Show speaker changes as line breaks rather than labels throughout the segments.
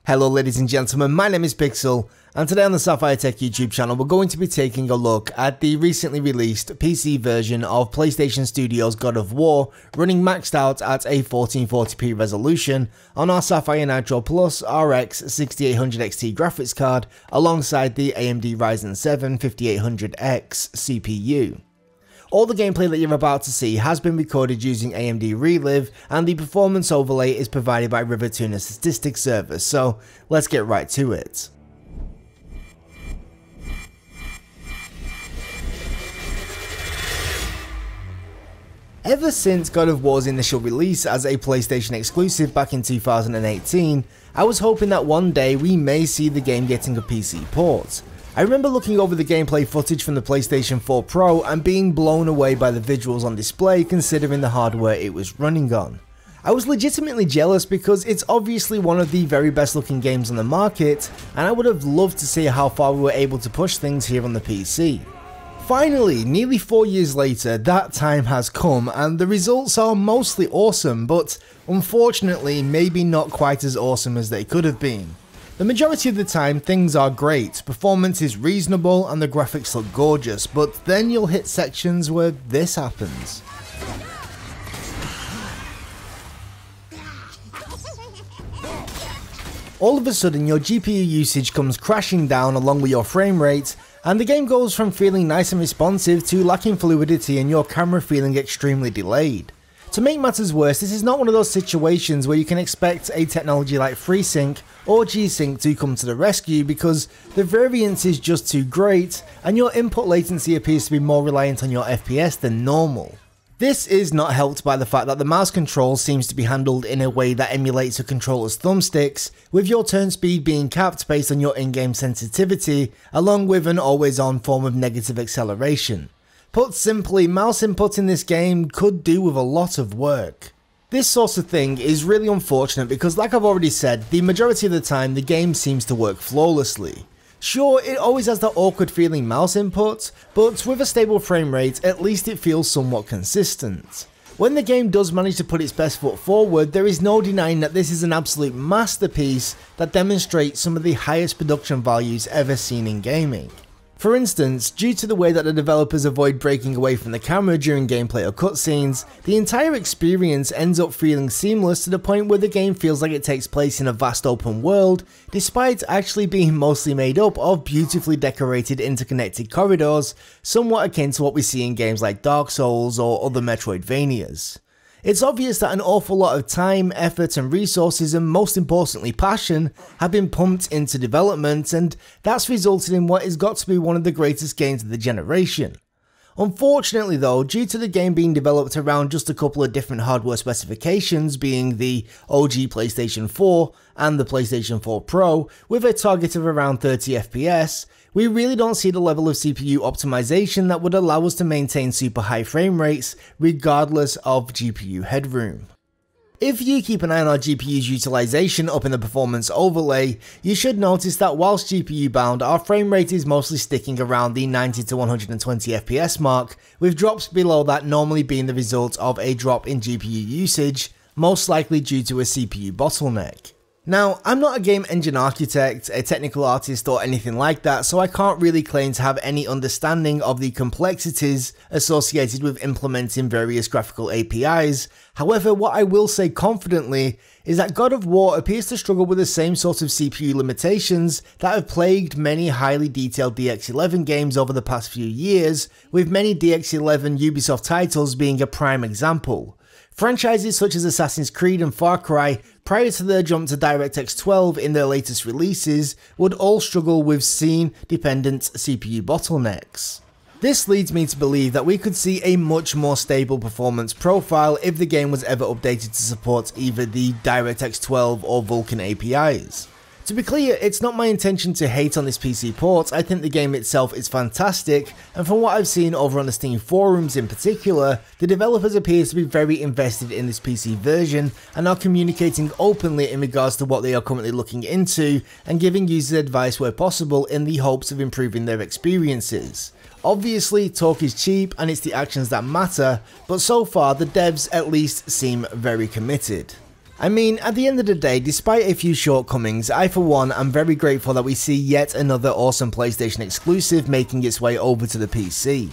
Hello ladies and gentlemen, my name is Pixel, and today on the Sapphire Tech YouTube channel we're going to be taking a look at the recently released PC version of PlayStation Studios God of War, running maxed out at a 1440p resolution on our SAPPHIRE NITRO RX 6800 XT graphics card alongside the AMD Ryzen 7 5800X CPU. All the gameplay that you're about to see has been recorded using AMD Relive, and the performance overlay is provided by Rivertuna Statistics Service, so let's get right to it. Ever since God of War's initial release as a PlayStation exclusive back in 2018, I was hoping that one day we may see the game getting a PC port. I remember looking over the gameplay footage from the PlayStation 4 Pro and being blown away by the visuals on display considering the hardware it was running on. I was legitimately jealous because it's obviously one of the very best looking games on the market, and I would have loved to see how far we were able to push things here on the PC. Finally, nearly 4 years later, that time has come and the results are mostly awesome, but unfortunately maybe not quite as awesome as they could have been. The majority of the time things are great, performance is reasonable and the graphics look gorgeous, but then you'll hit sections where this happens. All of a sudden your GPU usage comes crashing down along with your frame rate, and the game goes from feeling nice and responsive to lacking fluidity and your camera feeling extremely delayed. To make matters worse, this is not one of those situations where you can expect a technology like FreeSync or G-Sync to come to the rescue, because the variance is just too great and your input latency appears to be more reliant on your FPS than normal. This is not helped by the fact that the mouse control seems to be handled in a way that emulates a controller's thumbsticks, with your turn speed being capped based on your in-game sensitivity, along with an always-on form of negative acceleration. Put simply, mouse input in this game could do with a lot of work. This sort of thing is really unfortunate because, like I've already said, the majority of the time the game seems to work flawlessly. Sure, it always has that awkward feeling mouse input, but with a stable frame rate, at least it feels somewhat consistent. When the game does manage to put its best foot forward, there is no denying that this is an absolute masterpiece that demonstrates some of the highest production values ever seen in gaming. For instance, due to the way that the developers avoid breaking away from the camera during gameplay or cutscenes, the entire experience ends up feeling seamless to the point where the game feels like it takes place in a vast open world, despite actually being mostly made up of beautifully decorated interconnected corridors, somewhat akin to what we see in games like Dark Souls or other Metroidvanias. It's obvious that an awful lot of time, effort and resources, and most importantly passion, have been pumped into development, and that's resulted in what has got to be one of the greatest games of the generation. Unfortunately though, due to the game being developed around just a couple of different hardware specifications, being the OG PlayStation 4 and the PlayStation 4 Pro, with a target of around 30 FPS, we really don't see the level of CPU optimization that would allow us to maintain super high frame rates regardless of GPU headroom. If you keep an eye on our GPU's utilization up in the performance overlay, you should notice that whilst GPU bound, our frame rate is mostly sticking around the 90 to 120 FPS mark, with drops below that normally being the result of a drop in GPU usage, most likely due to a CPU bottleneck. Now, I'm not a game engine architect, a technical artist or anything like that, so I can't really claim to have any understanding of the complexities associated with implementing various graphical APIs. However, what I will say confidently is that God of War appears to struggle with the same sort of CPU limitations that have plagued many highly detailed DX11 games over the past few years, with many DX11 Ubisoft titles being a prime example. Franchises such as Assassin's Creed and Far Cry, prior to their jump to DirectX 12 in their latest releases, would all struggle with scene-dependent CPU bottlenecks. This leads me to believe that we could see a much more stable performance profile if the game was ever updated to support either the DirectX 12 or Vulkan APIs. To be clear, it's not my intention to hate on this PC port. I think the game itself is fantastic, and from what I've seen over on the Steam forums in particular, the developers appear to be very invested in this PC version and are communicating openly in regards to what they are currently looking into and giving users advice where possible in the hopes of improving their experiences. Obviously, talk is cheap and it's the actions that matter, but so far the devs at least seem very committed. I mean, at the end of the day, despite a few shortcomings, I for one am very grateful that we see yet another awesome PlayStation exclusive making its way over to the PC.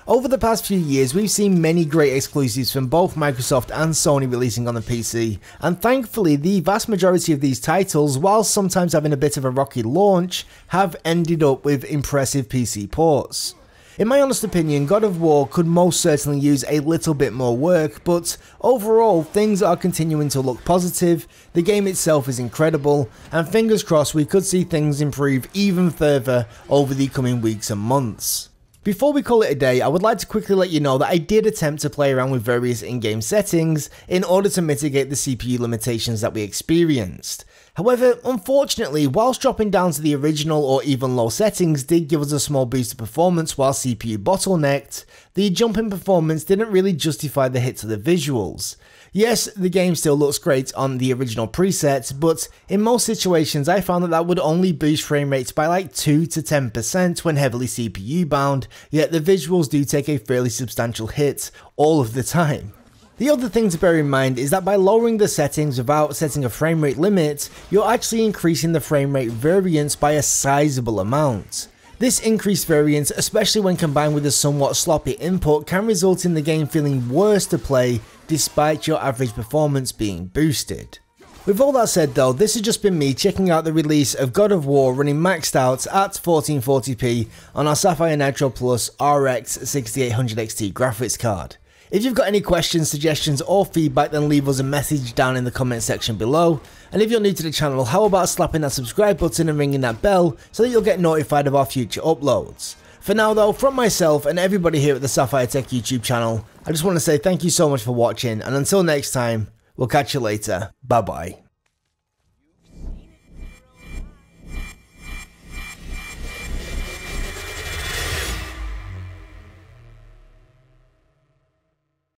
Over the past few years, we've seen many great exclusives from both Microsoft and Sony releasing on the PC, and thankfully the vast majority of these titles, while sometimes having a bit of a rocky launch, have ended up with impressive PC ports. In my honest opinion, God of War could most certainly use a little bit more work, but overall things are continuing to look positive, the game itself is incredible, and fingers crossed we could see things improve even further over the coming weeks and months. Before we call it a day, I would like to quickly let you know that I did attempt to play around with various in-game settings in order to mitigate the CPU limitations that we experienced. However, unfortunately, whilst dropping down to the original or even low settings did give us a small boost of performance while CPU bottlenecked, the jump in performance didn't really justify the hit to the visuals. Yes, the game still looks great on the original presets, but in most situations I found that would only boost frame rates by like 2 to 10% when heavily CPU bound, yet the visuals do take a fairly substantial hit all of the time. The other thing to bear in mind is that by lowering the settings without setting a frame rate limit, you're actually increasing the frame rate variance by a sizable amount. This increased variance, especially when combined with a somewhat sloppy input, can result in the game feeling worse to play despite your average performance being boosted. With all that said though, this has just been me checking out the release of God of War running maxed out at 1440p on our SAPPHIRE NITRO RX 6800 XT graphics card. If you've got any questions, suggestions or feedback, then leave us a message down in the comment section below. And if you're new to the channel, how about slapping that subscribe button and ringing that bell so that you'll get notified of our future uploads. For now though, from myself and everybody here at the Sapphire Tech YouTube channel, I just want to say thank you so much for watching, and until next time, we'll catch you later. Bye bye.